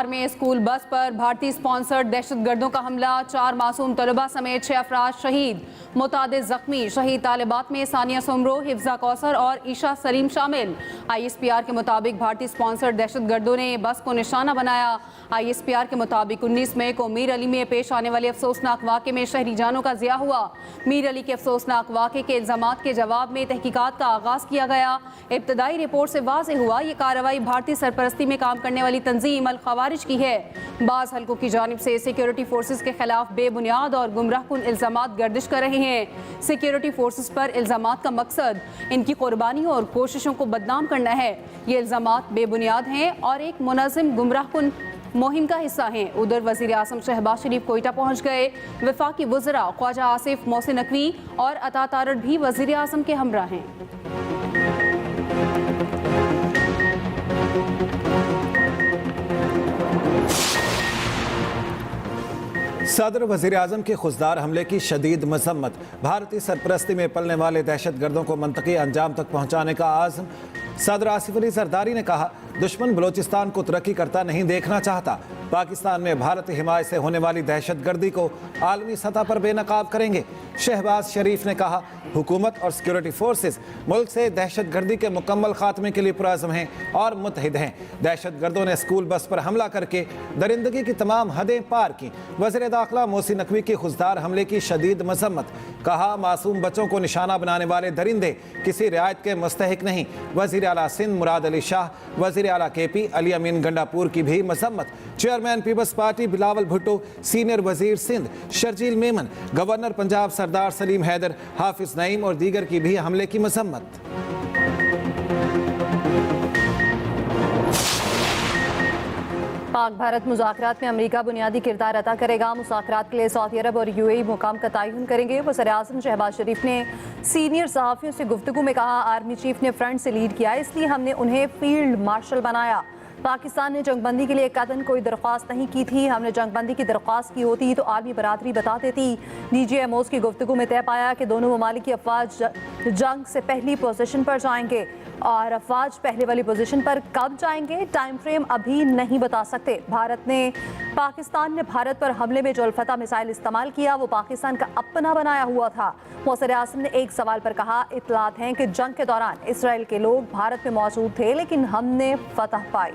बिहार में school bus पर भारतीय स्पॉन्सर्ड दहशतगर्दों का हमला, 4 मासूम तलबा समेत 6 अफराद शहीद, मुतादिद जख्मी। शहीद तालिबात में सानिया सुमरो, हिफ्जा कौसर और ईशा सलीम शामिल। ISPR के मुताबिक भारतीय स्पॉन्सर्ड दहशतगर्दों ने बस को निशाना बनाया। ISPR के मुताबिक 19 मई को मीर अली में पेश आने वाले अफसोसनाक वाक़े में शहरी जानों का ज़िया हुआ। मीर अली के अफसोसनाक वाक़े के इल्ज़ामात के जवाब में तहकीकात का आगाज़ किया गया। इब्तदाई रिपोर्ट से वाज़ेह हुआ ये कार्रवाई भारतीय सरपरस्ती में काम करने वाली तंजीम अल खवारिज की है। बाज़ हल्कों की जानिब से सिक्योरिटी फोर्सेस के खिलाफ बेबुनियाद और गुमराहकुन इल्ज़ामात गर्दिश कर रहे हैं। सिक्योरिटी फोर्सेस पर इल्ज़ामात का मकसद इनकी कुर्बानियों और कोशिशों को बदनाम करना है। ये इल्ज़ामात बेबुनियाद हैं और एक मुनज़्ज़म गुमराहकुन मुहिम का हिस्सा हैं। उधर वज़ीर आज़म शहबाज शरीफ कोयटा पहुँच गए। वफाकी वज़रा ख्वाजा आसिफ, मोहसिन नकवी और अता तारड़ भी वज़ीर आज़म के हमरा हैं। सदर वज़ीर आज़म के खुशदार हमले की शदीद मज़म्मत। भारतीय सरपरस्ती में पलने वाले दहशतगर्दों को मंतकी अंजाम तक पहुँचाने का आज़म। सदर आसिफ अली जरदारी ने कहा, दुश्मन बलोचिस्तान को तरक्की करता नहीं देखना चाहता। पाकिस्तान में भारत हिमायत से होने वाली दहशतगर्दी को आलमी सतह पर बेनकाब करेंगे। शहबाज शरीफ ने कहा, हुकूमत और सिक्योरिटी फोर्सेस मुल्क से दहशतगर्दी के मुकम्मल खात्मे के लिए पुरअज़्म हैं और मुतहिद हैं। दहशतगर्दों ने स्कूल बस पर हमला करके दरिंदगी की तमाम हदें पार की। वज़ीर दाखिला मोहसिन नकवी की खुशदार हमले की शदीद मज़म्मत। कहा, मासूम बच्चों को निशाना बनाने वाले दरिंदे किसी रियायत के मुस्तहिक नहीं। वज़ीर आला सिंध मुराद अली शाह, वज़ीर आला KP अली अमीन गंडापुर की भी मज़म्मत। Chairman people's party Bilawal Bhutto, senior वज़ीर सिंध शर्जील मेमन, गवर्नर पंजाब सरदार सलीम हैदर, हाफिज नईम और दीगर की भी हमले की मज़म्मत। पाक भारत मुज़ाकरात में अमेरिका बुनियादी किरदार अदा करेगा। मुज़ाकरात के लिए सऊदी अरब और UAE मुकाम का तयन करेंगे। वज़ीर आज़म शहबाज शरीफ ने सीनियर सहाफ़ियों से गुफ्तगू में कहा, आर्मी चीफ ने फ्रंट से लीड किया, इसलिए हमने उन्हें फील्ड मार्शल बनाया। पाकिस्तान ने जंगबंदी के लिए कतन कोई दरख्वास्त नहीं की थी। हमने जंगबंदी की दरख्वास्त की होती तो आर्मी बरादरी बता देती। DGMOs की गुफ्तगू में तय पाया कि दोनों ममालिक की अफवाज जंग से पहली पोजीशन पर जाएंगे और अफवाज पहले वाली पोजीशन पर कब जाएंगे टाइम फ्रेम अभी नहीं बता सकते। पाकिस्तान ने भारत पर हमले में जो अल-फतह मिसाइल इस्तेमाल किया वो पाकिस्तान का अपना बनाया हुआ था। वज़ीर आज़म ने एक सवाल पर कहा, इत्तलात हैं कि जंग के दौरान इसराइल के लोग भारत में मौजूद थे लेकिन हमने फतह पाई।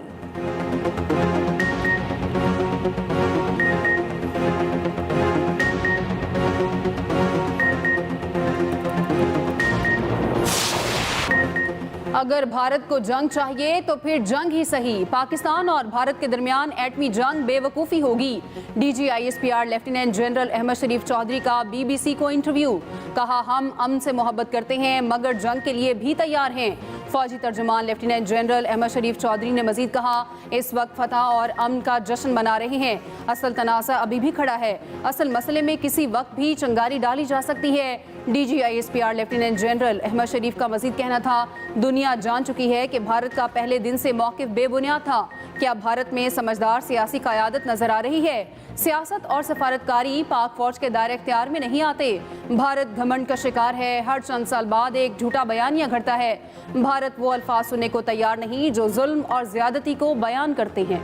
अगर भारत को जंग चाहिए तो फिर जंग ही सही। पाकिस्तान और भारत के दरमियान एटमी जंग बेवकूफ़ी होगी। DG ISPR lieutenant general Ahmed Sharif Chaudhry का BBC को इंटरव्यू। कहा, हम अमन से मोहब्बत करते हैं मगर जंग के लिए भी तैयार हैं। फौजी तर्जुमान लेफ्टिनेंट जनरल अहमद शरीफ चौधरी ने मजीद कहा, इस वक्त फतह और अमन का जश्न मना रहे हैं। असल तनाज़ा अभी भी खड़ा है। असल मसले में किसी वक्त भी चिंगारी डाली जा सकती है। DG ISPR lieutenant general Ahmed Sharif का मजीद कहना था, दुनिया जान चुकी है कि भारत का पहले दिन से मौक़िफ़ बेबुनियाद था। क्या भारत में समझदार सियासी क़यादत नजर आ रही है? सियासत और सफारतकारी पाक फौज के दायरे इख्तियार में नहीं आते। भारत घमंड का शिकार है। हर चंद साल बाद एक झूठा बयानिया घड़ता है। भारत वो अल्फाज सुनने को तैयार नहीं जो जुल्म और ज़्यादती को बयान करते हैं।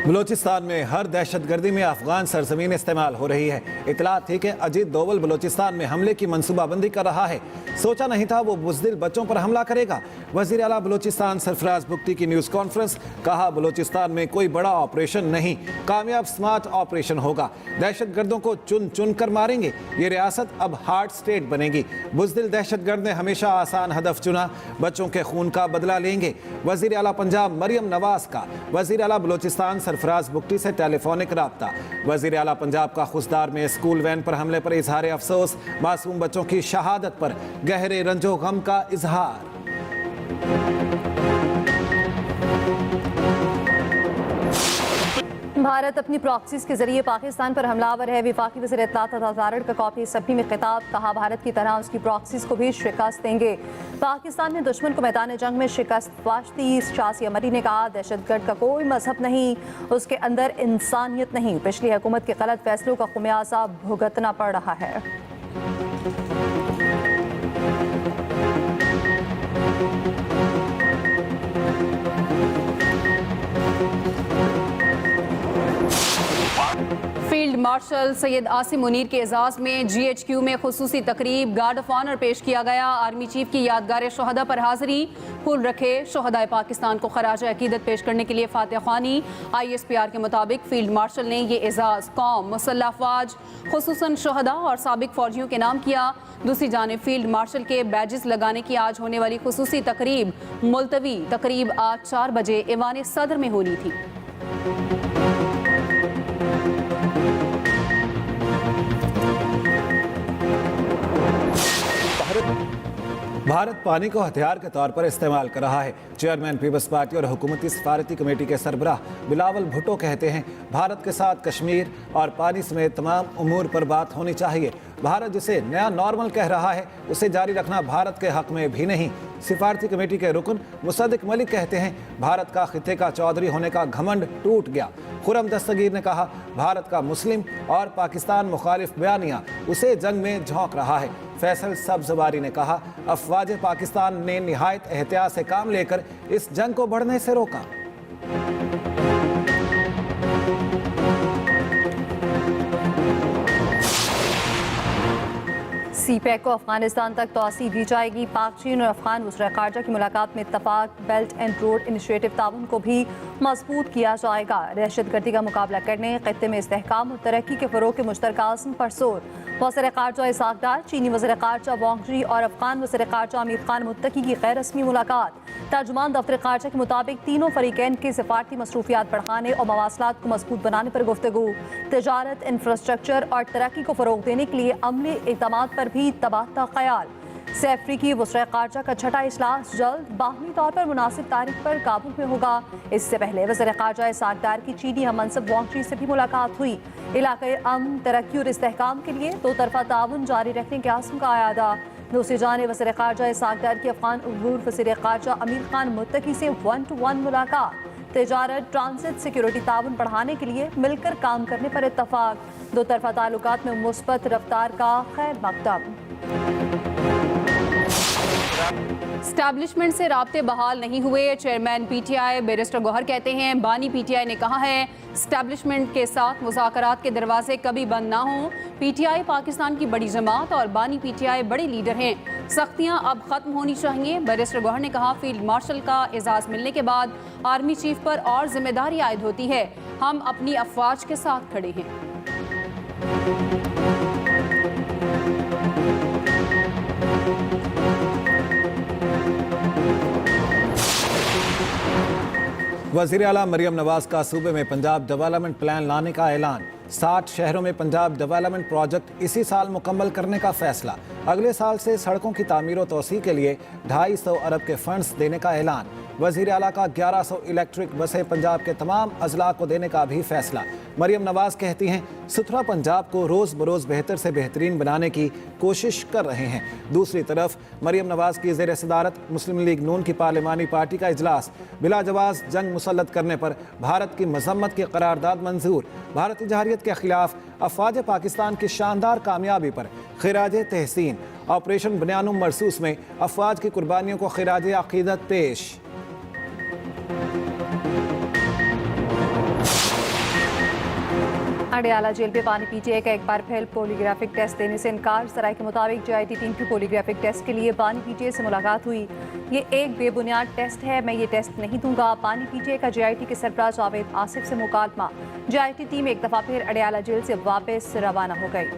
बलोचिस्तान में हर दहशतगर्दी में अफगान सरजमीन इस्तेमाल हो रही है। इतला थी कि अजीत दोवल बलोचिस्तान में हमले की मनसूबाबंदी कर रहा है। सोचा नहीं था वो बुज़दिल बच्चों पर हमला करेगा। वज़ीर आला बलोचिस्तान सरफराज बुख्ती की न्यूज़ कॉन्फ्रेंस। कहा, बलोचिस्तान में कोई बड़ा ऑपरेशन नहीं, कामयाब स्मार्ट ऑपरेशन होगा। दहशतगर्दों को चुन चुन कर मारेंगे। ये रियासत अब हार्ड स्टेट बनेगी। बुज़दिल दहशतगर्द ने हमेशा आसान हदफ चुना। बच्चों के खून का बदला लेंगे। वज़ीर आला पंजाब मरियम नवाज का वज़ीर आला बलोचिस्तान सरफराज बुख्ती से टेलीफोनिक राब्ता। वज़ीर आला पंजाब का खुशदार में स्कूल वैन पर हमले पर इजहार अफसोस। मासूम बच्चों की शहादत पर गहरे रंजो गम का इजहार। भारत अपनी प्रॉक्सीज के जरिए पाकिस्तान पर हमलावर है। वफाकी वज़ीर इत्तलात अता तारड़ का कॉपी सभी में खिताब। कहा, भारत की तरह उसकी प्रॉक्सीज को भी शिकस्त देंगे। पाकिस्तान ने दुश्मन को मैदान जंग में शिकस्त बख्श दी। शासी अमरी ने कहा, दहशतगर्द का कोई मजहब नहीं, उसके अंदर इंसानियत नहीं। पिछली हुकूमत के गलत फैसलों का खुमियाजा भुगतना पड़ रहा है। मार्शल सैयद आसिम मुनीर के एजाज में GHQ में खुसूसी तकरीब, गार्ड ऑफ ऑनर पेश किया गया। आर्मी चीफ की यादगार शोहदा पर हाजिरी, फूल रखे। शोहदाए पाकिस्तान को खराज अकीदत पेश करने के लिए फातिहा ख्वानी। ISPR के मुताबिक फील्ड मार्शल ने ये एजाज कौम, मुसल्लह अफवाज, खुसूसन शोहदा और साबिक फौजियों के नाम किया। दूसरी जानिब फील्ड मार्शल के बैजेस लगाने की आज होने वाली खुसूसी तकरीब मुलतवी। तकरीब आज 4 बजे ऐवान सदर में होनी थी। भारत पानी को हथियार के तौर पर इस्तेमाल कर रहा है। चेयरमैन पीपल्स पार्टी और हुकूमती सफारती कमेटी के सरबराह बिलावल भुट्टो कहते हैं, भारत के साथ कश्मीर और पानी समेत तमाम उमूर पर बात होनी चाहिए। भारत जिसे नया नॉर्मल कह रहा है, उसे जारी रखना भारत के हक में भी नहीं। सिफारती कमेटी के रुकन मुसद्दिक मलिक कहते हैं, भारत का खिते का चौधरी होने का घमंड टूट गया। खुरम दस्तगीर ने कहा, भारत का मुस्लिम और पाकिस्तान मुखालिफ बयानिया उसे जंग में झोंक रहा है। फैसल सब्जवारी ने कहा, अफवाज पाकिस्तान ने निहायत एहतियात से काम लेकर इस जंग को बढ़ने से रोका। CPEC को अफगानिस्तान तक तोसी दी जाएगी। पाक, चीन और अफगान वज़ीर ख़ारजा की मुलाकात में इत्तफाक। बेल्ट एंड रोड इनिशिएटिव ताउन को भी मजबूत किया जाएगा। दहशतगर्दी का मुकाबला करने, खित्ते में इस्तेहकाम और तरक्की के फ़रोग़ के मुश्तरका अज़्म पर जोर। वज़ीर ख़ारजा इसाक डार, चीनी वज़ीर ख़ारजा वांग ज़ी और अफगान वज़ीर ख़ारजा आमिर खान मुत्तकी की गैर रस्मी मुलाकात। तर्जुमान दफ्तर ख़ारजा के मुताबिक तीनों फरीकैन के सिफारती मसरूफियात बढ़ाने और मवासलात को मजबूत बनाने पर गुफ्तगू। तजारत, इंफ्रास्ट्रक्चर और तरक्की को फ़रोग़ देने के लिए अमली इक़दामात पर भी तबादला ख्याल। से अफ्रीकी वज़ीर ख़ारजा का छठा इजलास जल्द बाहमी तौर पर मुनासिब तारीख पर काबुल में होगा। इससे पहले वज़ीर ख़ारजा इसाक डार की चीनी हममनसब वांग ज़ी से भी मुलाकात हुई। इलाक़े अमन, तरक्की और इस्तेहकाम के लिए दो तरफ़ा ताउन जारी रखने के आज़म का आयादा। दूसरी जानिब वज़ीर ख़ारजा इसाक डार की अफ़गान उमूर वज़ीर ख़ारजा आमिर खान मुत्तकी से 1-to-1 मुलाकात। तजारत, ट्रांसिट, सिक्योरिटी ताउन बढ़ाने के लिए मिलकर काम करने पर इत्तफाक। दो तरफ़ा ताल्लुकात में मुस्बत रफ्तार का खैर मकदम। स्टैब्लिशमेंट से राब्ते बहाल नहीं हुए। चेयरमैन PTI बैरिस्टर गौहर कहते हैं, बानी PTI ने कहा है, स्टैब्लिशमेंट के साथ मुज़ाकरात के दरवाजे कभी बंद ना हों। PTI पाकिस्तान की बड़ी जमात और बानी PTI बड़े लीडर हैं। सख्तियां अब खत्म होनी चाहिए। बैरिस्टर गौहर ने कहा, फील्ड मार्शल का एजाज़ मिलने के बाद आर्मी चीफ पर और जिम्मेदारी आयद होती है। हम अपनी अफवाज के साथ खड़े हैं। वज़ीर आला मरियम नवाज का सूबे में पंजाब डेवलपमेंट प्लान लाने का ऐलान। 60 शहरों में पंजाब डेवलपमेंट प्रोजेक्ट इसी साल मुकम्मल करने का फैसला। अगले साल से सड़कों की तामीर व तोसी के लिए 250 अरब के फंड्स देने का ऐलान। वज़ीर आला का 1100 इलेक्ट्रिक बसें पंजाब के तमाम अजला को देने का भी फैसला। मरियम नवाज कहती हैं, सुथरा पंजाब को रोज़ बरोज़ बेहतर से बेहतरीन बनाने की कोशिश कर रहे हैं। दूसरी तरफ मरियम नवाज की ज़ेर सदारत मुस्लिम लीग नून की पार्लिमानी पार्टी का इजलास। बिला जवाज़ जंग मुसल्लत करने पर भारत की मजम्मत की करारदाद मंजूर। भारतीय जहरियत के खिलाफ अफवाज पाकिस्तान की शानदार कामयाबी पर खिराज तहसीन। ऑपरेशन बनियानुम मरसूस में अफवाज की कुर्बानियों को खिराज अकीदत पेश। अडियाला जेल पे बानी PTI का एक बार फिर पोलीग्राफिक टेस्ट देने से इनकार। सराय के मुताबिक JIT टीम की पोलीग्राफिक टेस्ट के लिए बानी PTI से मुलाकात हुई। ये एक बेबुनियाद टेस्ट है, मैं ये टेस्ट नहीं दूंगा। बानी PTI का JIT के सरबराह जावेद आसिफ से मुकालमा। JIT टीम एक दफ़ा फिर अडियाला जेल से वापस रवाना हो गई।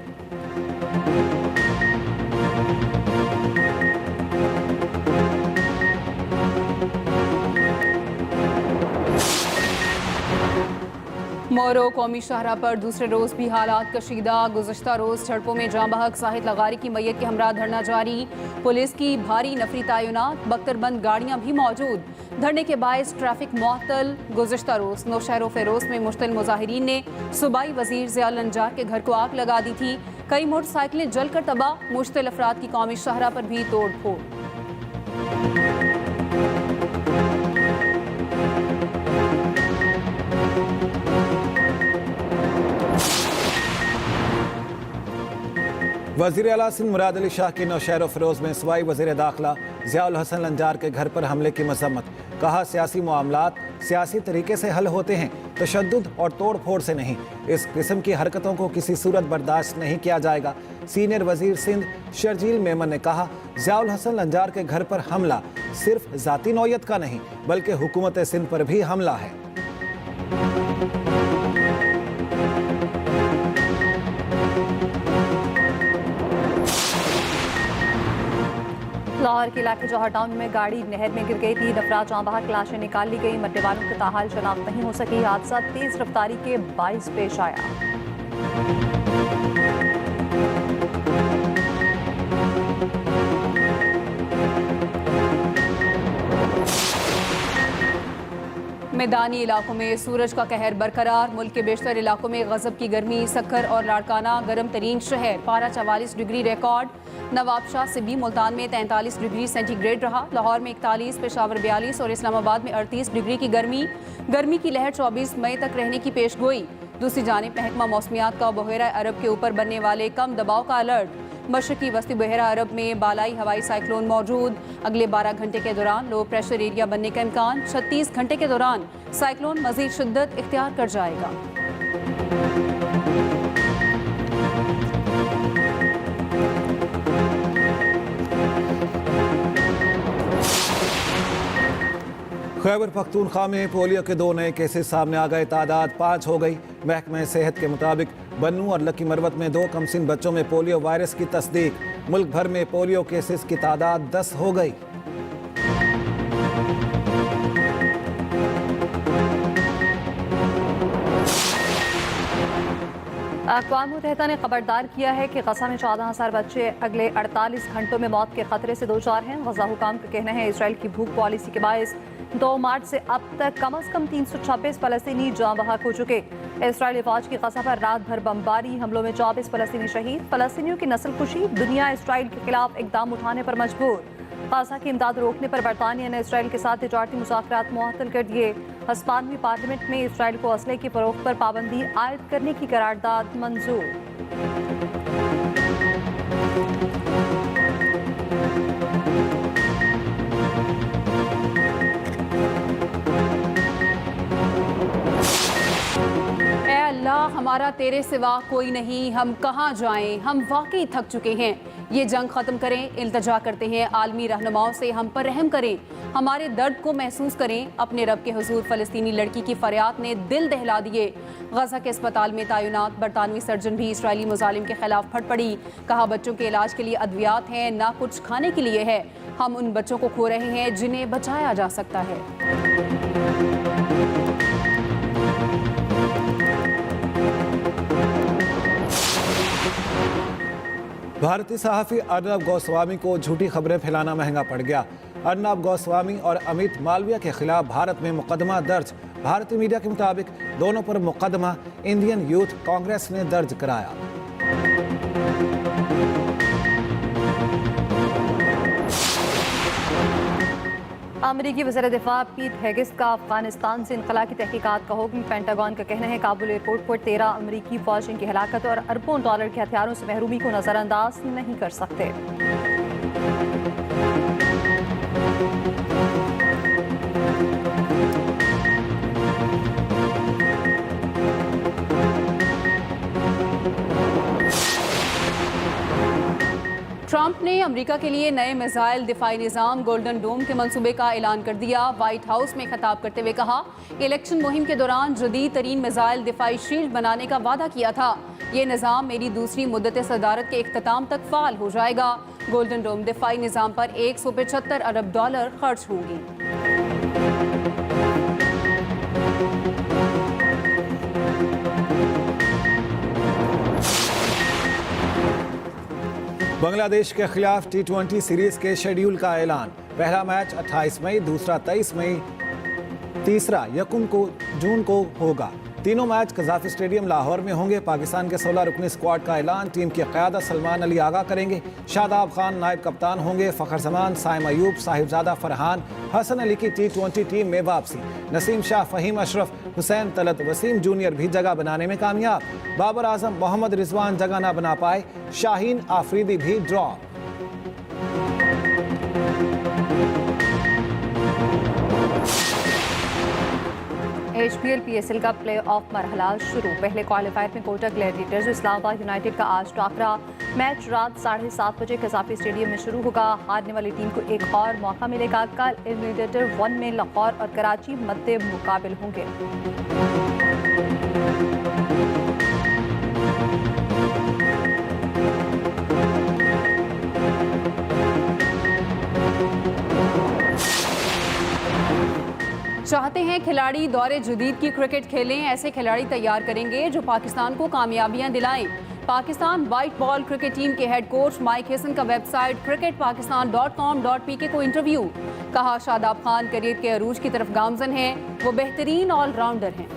मोरो कौमी शाहरा पर दूसरे रोज़ भी हालात कशीदा। गुज़श्ता रोज़ सड़कों में जाँ बहक साहिद लगारी की मैयत के हमरा धरना जारी। पुलिस की भारी नफरी तैनात, बख्तरबंद गाड़ियाँ भी मौजूद। धरने के बायस ट्रैफिक मुअत्तल। गुज़श्ता रोज़ नौशहर फेरोज में मुश्तिल मुजाहिरीन ने सूबाई वज़ीर ज़िया लंजार के घर को आग लगा दी थी। कई मोटरसाइकिलें जलकर तबाह। मुश्तिल अफराद की कौमी शाहरा पर भी तोड़ फोड़। वज़ीर आला सिंध मुराद अली शाह की नौशहर फ़िरोज़ में सूबाई वज़ीर दाखिला ज़ियाउल हसन लंजार के घर पर हमले की मजम्मत। कहा, सियासी मामलात सियासी तरीके से हल होते हैं, तशद्दुद और तोड़ फोड़ से नहीं। इस किस्म की हरकतों को किसी सूरत बर्दाश्त नहीं किया जाएगा। सीनियर वजीर सिंध शर्जील मेमन ने कहा, ज़ियाउल हसन लंजार के घर पर हमला सिर्फ जाती नौयत का नहीं बल्कि हुकूमत सिंध पर भी हमला है। लाहौर के इलाके जौहर टाउन में गाड़ी नहर में गिर गई। 3 अफराद जहाँ बहक लाशें निकाल ली गई। मरने वालों की ताहाल शनाख्त नहीं हो सकी। हादसा तेज रफ्तारी के बाइस पेश आया। मैदानी इलाकों में सूरज का कहर बरकरार। मुल्क के बेशतर इलाकों में गजब की गर्मी। सक्खर और लाड़काना गर्म तरीन शहर, पारा 44 डिग्री रिकॉर्ड। नवाबशाह सिबी मुल्तान में 43 डिग्री सेंटीग्रेड रहा। लाहौर में 41, पेशावर 42 और इस्लामाबाद में 38 डिग्री की गर्मी की लहर 24 मई तक रहने की पेशगोई। दूसरी जानिब महकमा मौसमियात का बहेरा अरब के ऊपर बनने वाले कम दबाव का अलर्ट। मशरकी वस्ती बहेरा अरब में बालाई हवाई साइक्लोन मौजूद। अगले 12 घंटे के दौरान लो प्रेशर एरिया बनने का इम्कान। 36 घंटे के दौरान साइक्लोन मजीद शिद्दत इख्तियार कर जाएगा। खैबर पख्तूनख्वा में पोलियो के 2 नए केसेस सामने आ गए। तादाद 5 हो गई। महकमा सेहत के मुताबिक बन्नू और लकी मरवत में 2 कमसिन बच्चों में पोलियो वायरस की तस्दीक। मुल्क भर में पोलियो केसेस की तादाद 10 हो गई। अक़वाम मुत्तहिदा ने खबरदार किया है कि गज़ा में 14,000 बच्चे अगले 48 घंटों में मौत के खतरे से दो चार हैं। गज़ा हुकाम का कहना है इसराइल की भूख पॉलिसी के बायस 2 मार्च से अब तक कम से कम 326 फ़लस्तीनी जाँ बहक हो चुके। इसराइली फ़ौज की गज़ा पर रात भर बमबारी हमलों में 24 फ़लस्तीनी शहीद। फ़लस्तीनियों की नस्ल कुशी, दुनिया इसराइल के खिलाफ इक़दाम उठाने पर मजबूर। गाज़ा की इमदाद रोकने पर बरतानिया ने इसराइल के साथ तिजारती मुज़ाकरात मुअत्तल कर दिए। हस्पानवी पार्लियामेंट में इसराइल को असले की फ़रोख्त पर पाबंदी आयद करने की करारदाद मंजूर। हमारा तेरे सिवा कोई नहीं, हम कहाँ जाएं, हम वाकई थक चुके हैं। ये जंग ख़त्म करें, इल्तजा करते हैं आलमी रहनुमाओं से हम पर रहम करें, हमारे दर्द को महसूस करें। अपने रब के हुजूर फ़लस्तीनी लड़की की फरियाद ने दिल दहला दिए। गज़ा के अस्पताल में तैनात बरतानवी सर्जन भी इसराइली मुजालिम के खिलाफ फट पड़ी। कहा, बच्चों के इलाज के लिए अद्वियात हैं, ना कुछ खाने के लिए है। हम उन बच्चों को खो रहे हैं जिन्हें बचाया जा सकता है। भारतीय सहाफ़ी अर्नब गोस्वामी को झूठी खबरें फैलाना महंगा पड़ गया। अर्नब गोस्वामी और अमित मालविया के खिलाफ भारत में मुकदमा दर्ज। भारतीय मीडिया के मुताबिक दोनों पर मुकदमा इंडियन यूथ कांग्रेस ने दर्ज कराया। अमरीकी वज़ीर दिफा पीट हेगिस का अफगानिस्तान से इनखला की तहकीकात का हुक्म। पेंटागन का कहना है काबुल एयरपोर्ट पर 13 अमरीकी फौजियों की हलाकत और अरबों डॉलर के हथियारों से महरूमी को नज़रअंदाज नहीं कर सकते। ट्रंप ने अमेरिका के लिए नए मिसाइल दिफाई निज़ाम गोल्डन डोम के मंसूबे का ऐलान कर दिया। व्हाइट हाउस में खिताब करते हुए कहा, इलेक्शन मुहिम के दौरान जदीद तरीन मिसाइल दिफाई शील्ड बनाने का वादा किया था। ये निज़ाम मेरी दूसरी मुद्दत सदारत के इख्तिताम तक फ़ाल हो जाएगा। गोल्डन डोम दिफाई निज़ाम पर 175 अरब डॉलर खर्च होंगे। बांग्लादेश के खिलाफ T20 सीरीज के शेड्यूल का ऐलान। पहला मैच 28 मई, दूसरा 23 मई, तीसरा 1 जून को होगा। तीनों मैच कज़ाफ़ी स्टेडियम लाहौर में होंगे। पाकिस्तान के 16 रुकनी स्क्वाड का ऐलान। टीम की क़यादत सलमान अली आगा करेंगे। शादाब खान नायब कप्तान होंगे। फ़खर जमान, साइम अयूब, साहिबजादा फरहान, हसन अली की T20 टीम में वापसी। नसीम शाह, फ़हीम अशरफ, हुसैन तलत, वसीम जूनियर भी जगह बनाने में कामयाब। बाबर आजम, मोहम्मद रिजवान जगह ना बना पाए। शाहीन आफरीदी भी ड्रॉप। HPL PSL का प्ले ऑफ मरहला शुरू। पहले क्वालिफायर में कोटा ग्लैडिएटर्स और इस्लामाबाद यूनाइटेड का आज टाकरा। मैच रात 7:30 बजे कसाफी स्टेडियम में शुरू होगा। हारने वाली टीम को एक और मौका मिलेगा। कल एलिमिनेटर 1 में लाहौर और कराची मद्दे मुकाबिल होंगे। चाहते हैं खिलाड़ी दौरे जदीद की क्रिकेट खेलें, ऐसे खिलाड़ी तैयार करेंगे जो पाकिस्तान को कामयाबियां दिलाएं। Pakistan white ball cricket team के हेड कोच माइक हेसन का वेबसाइट cricketpakistan.com.pk को इंटरव्यू। कहा शादाब खान करियर के अरूज की तरफ गामजन हैं, वो बेहतरीन ऑलराउंडर हैं।